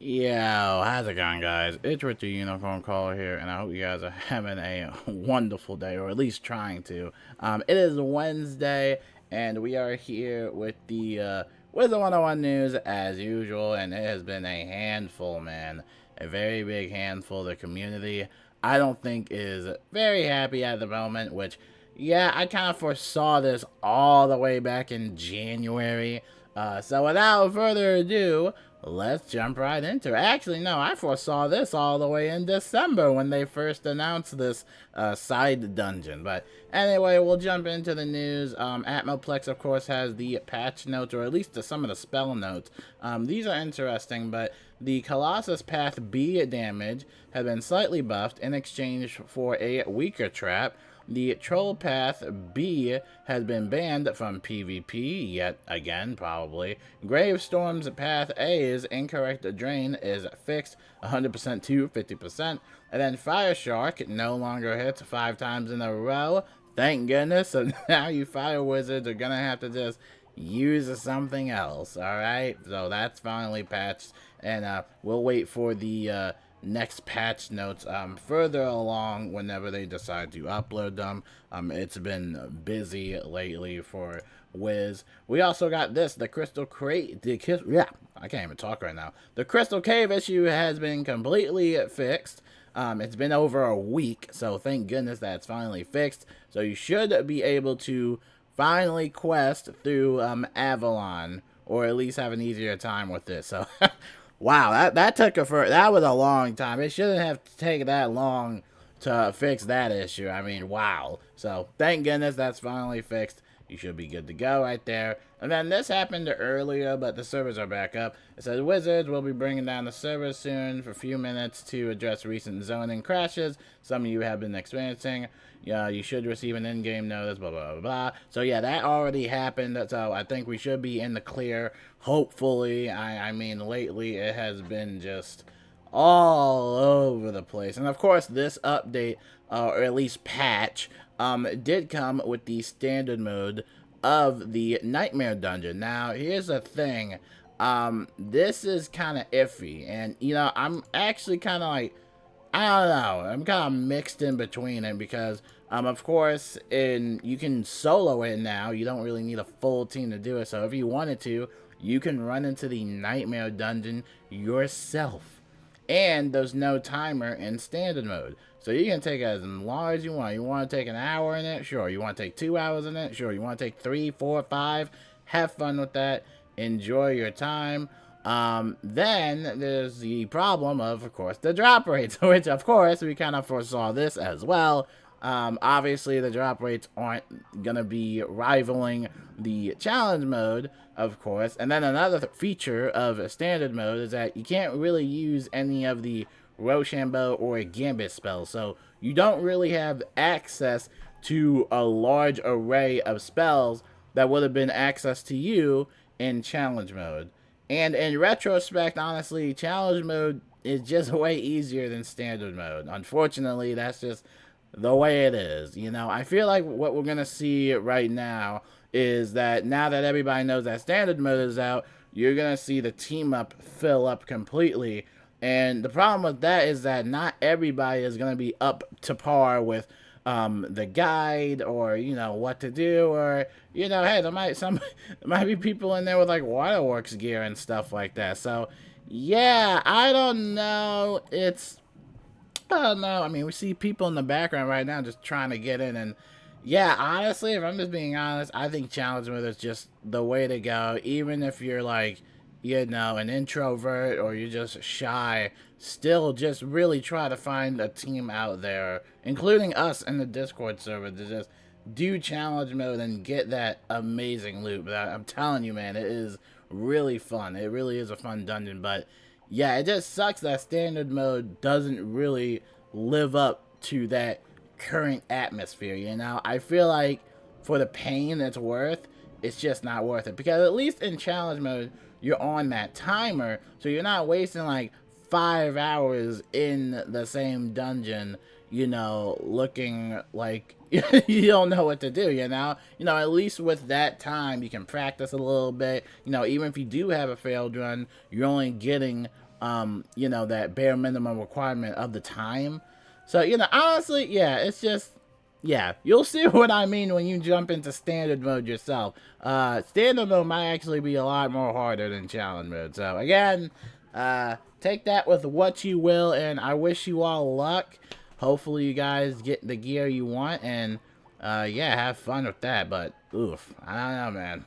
Yo, how's it going, guys? It's Richard Unicorn Caller here, and I hope you guys are having a wonderful day, or at least trying to. It is Wednesday, and we are here with the Wizard101 news as usual, and it has been a handful, man. A very big handful. The community, I don't think, is very happy at the moment, which, yeah, I kind of foresaw this all the way back in January. So without further ado, let's jump right into it. Actually, no, I foresaw this all the way in December when they first announced this side dungeon. But anyway, we'll jump into the news. Atmoplex, of course, has the patch notes, or at least some of the spell notes. These are interesting, but the Colossus Path B damage has been slightly buffed in exchange for a weaker trap. The Troll Path B has been banned from PvP, yet again, probably. Gravestorm's Path A's incorrect drain is fixed 100% to 50%. And then Fire Shark no longer hits 5 times in a row. Thank goodness. So now you Fire Wizards are going to have to just use something else, alright? So that's finally patched. And we'll wait for the next patch notes further along whenever they decide to upload them. It's been busy lately for Wiz. We also got this, the Crystal Crate, I can't even talk right now. The Crystal Cave issue has been completely fixed. It's been over a week, so thank goodness that's finally fixed. So you should be able to finally quest through Avalon, or at least have an easier time with this. So wow, that took that was a long time. It shouldn't have taken that long to fix that issue. I mean, wow. So thank goodness that's finally fixed. You should be good to go right there. And then this happened earlier, but the servers are back up. It says Wizards will be bringing down the servers soon for a few minutes to address recent zoning crashes some of you have been experiencing. Yeah, you should receive an in-game notice, blah, blah, blah, blah. So yeah, that already happened. So I think we should be in the clear, hopefully. I mean, lately it has been just all over the place. And of course, this update, or at least patch, did come with the standard mode of the Nightmare Dungeon. Now, here's the thing. This is kind of iffy. And, you know, I'm actually kind of like, I don't know. I'm kind of mixed in between it because, of course, you can solo it now. You don't really need a full team to do it. So if you wanted to, you can run into the Nightmare Dungeon yourself. And there's no timer in standard mode. So you can take it as long as you want. You want to take an hour in it? Sure. You want to take 2 hours in it? Sure. You want to take 3, 4, 5? Have fun with that. Enjoy your time. Then there's the problem of course, the drop rates, which, of course, we kind of foresaw this as well. Obviously, the drop rates aren't going to be rivaling the challenge mode, of course. And then another feature of standard mode is that you can't really use any of the Rochambeau or Gambit spells. So you don't really have access to a large array of spells that would have been access to you in challenge mode. And in retrospect, honestly, challenge mode is just way easier than standard mode. Unfortunately, that's just the way it is. You know, I feel like what we're going to see right now is that now that everybody knows that standard mode is out, you're going to see the team up fill up completely. And the problem with that is that not everybody is going to be up to par with the guide, or, you know, what to do, or, you know, hey, there might be people in there with like waterworks gear and stuff like that. So yeah, I don't know. I don't know. I mean, we see people in the background right now just trying to get in, and yeah, honestly, if I'm just being honest, I think challenge mode is just the way to go. Even if you're like, you know, an introvert or you're just shy, still just really try to find a team out there, including us in the Discord server, to just do challenge mode and get that amazing loot. But I'm telling you, man, it is really fun. It really is a fun dungeon. But yeah, it just sucks that standard mode doesn't really live up to that current atmosphere, you know? I feel like for the pain it's worth, it's just not worth it. Because at least in challenge mode, you're on that timer, so you're not wasting like 5 hours in the same dungeon, you know, looking like you don't know what to do, you know? You know, at least with that time, you can practice a little bit. You know, even if you do have a failed run, you're only getting you know, that bare minimum requirement of the time. So, you know, honestly, yeah, it's just, yeah, you'll see what I mean when you jump into standard mode yourself. Standard mode might actually be a lot more harder than challenge mode. So, again, take that with what you will, and I wish you all luck. Hopefully you guys get the gear you want, and, yeah, have fun with that. But, oof, I don't know, man.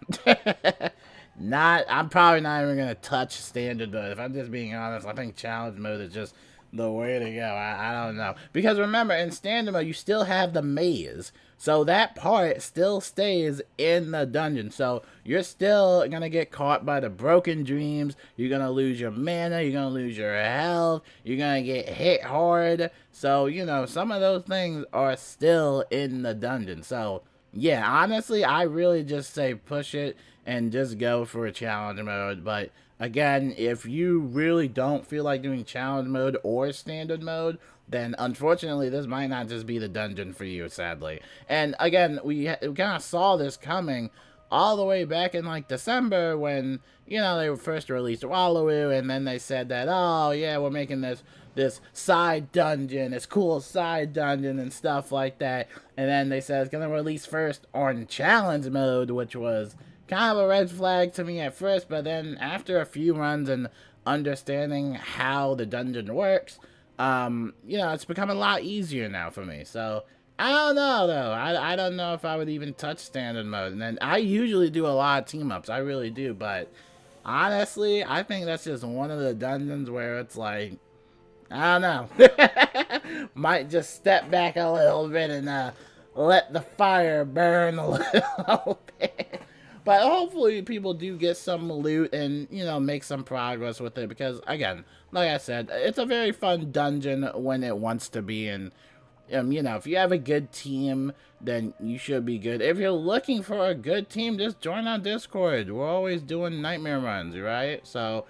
I'm probably not even gonna touch standard mode. If I'm just being honest, I think challenge mode is just the way to go. I don't know. Because remember, in standard mode, you still have the maze. So that part still stays in the dungeon. So you're still gonna get caught by the broken dreams. You're gonna lose your mana. You're gonna lose your health. You're gonna get hit hard. So, you know, some of those things are still in the dungeon. So, yeah, honestly, I really just say push it and just go for a challenge mode. But again, if you really don't feel like doing challenge mode or standard mode, then unfortunately this might not just be the dungeon for you, sadly. And again, we kind of saw this coming all the way back in like December when, you know, they first released Wallowoo, and then they said that, oh yeah, we're making this side dungeon, this cool side dungeon and stuff like that. And then they said it's gonna release first on challenge mode, which was kind of a red flag to me at first, but then after a few runs and understanding how the dungeon works, you know, it's become a lot easier now for me. So I don't know though. I don't know if I would even touch standard mode. And then I usually do a lot of team ups. I really do, but honestly, I think that's just one of the dungeons where it's like, I don't know. Might just step back a little bit and let the fire burn a little bit. But hopefully people do get some loot and, you know, make some progress with it. Because, again, like I said, it's a very fun dungeon when it wants to be. And, you know, if you have a good team, then you should be good. If you're looking for a good team, just join our Discord. We're always doing nightmare runs, right? So,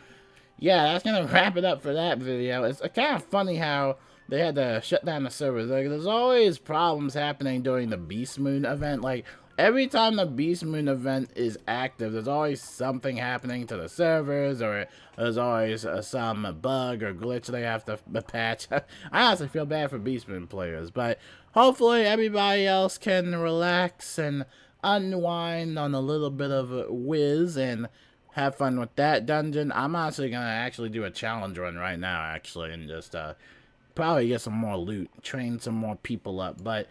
yeah, that's going to wrap it up for that video. It's kind of funny how they had to shut down the servers. Like, there's always problems happening during the Beastmoon event. Like, every time the Beastmoon event is active, there's always something happening to the servers, or there's always some bug or glitch they have to patch. I honestly feel bad for Beastmoon players, but hopefully everybody else can relax and unwind on a little bit of Wiz and have fun with that dungeon. I'm honestly going to actually do a challenge run right now, actually, and just probably get some more loot, train some more people up. But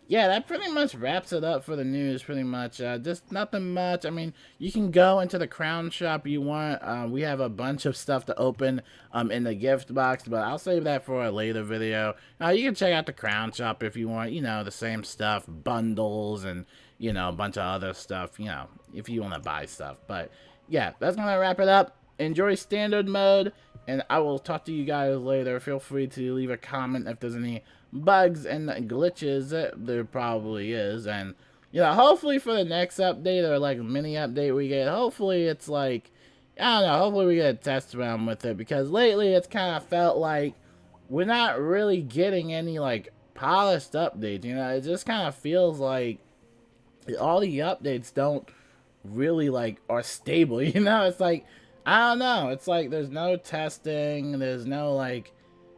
yeah, that pretty much wraps it up for the news, pretty much. Just nothing much. I mean, you can go into the crown shop you want. We have a bunch of stuff to open in the gift box, but I'll save that for a later video. You can check out the crown shop if you want, you know, the same stuff, bundles, and, you know, a bunch of other stuff, you know, if you want to buy stuff. But yeah, that's going to wrap it up. Enjoy standard mode, and I will talk to you guys later. Feel free to leave a comment if there's any bugs and glitches. There probably is. And, you know, hopefully for the next update or, like, mini update we get, hopefully it's, like, I don't know, hopefully we get a test round with it. Because lately it's kind of felt like we're not really getting any, like, polished updates, you know? It just kind of feels like all the updates don't really, like, are stable, you know? It's like, I don't know. It's like there's no testing. There's no, like,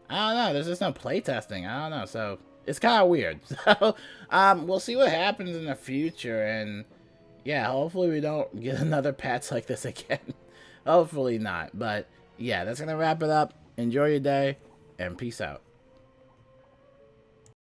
I don't know. There's just no play testing. I don't know. So it's kind of weird. So we'll see what happens in the future. And yeah, hopefully we don't get another patch like this again. Hopefully not. But yeah, that's going to wrap it up. Enjoy your day and peace out.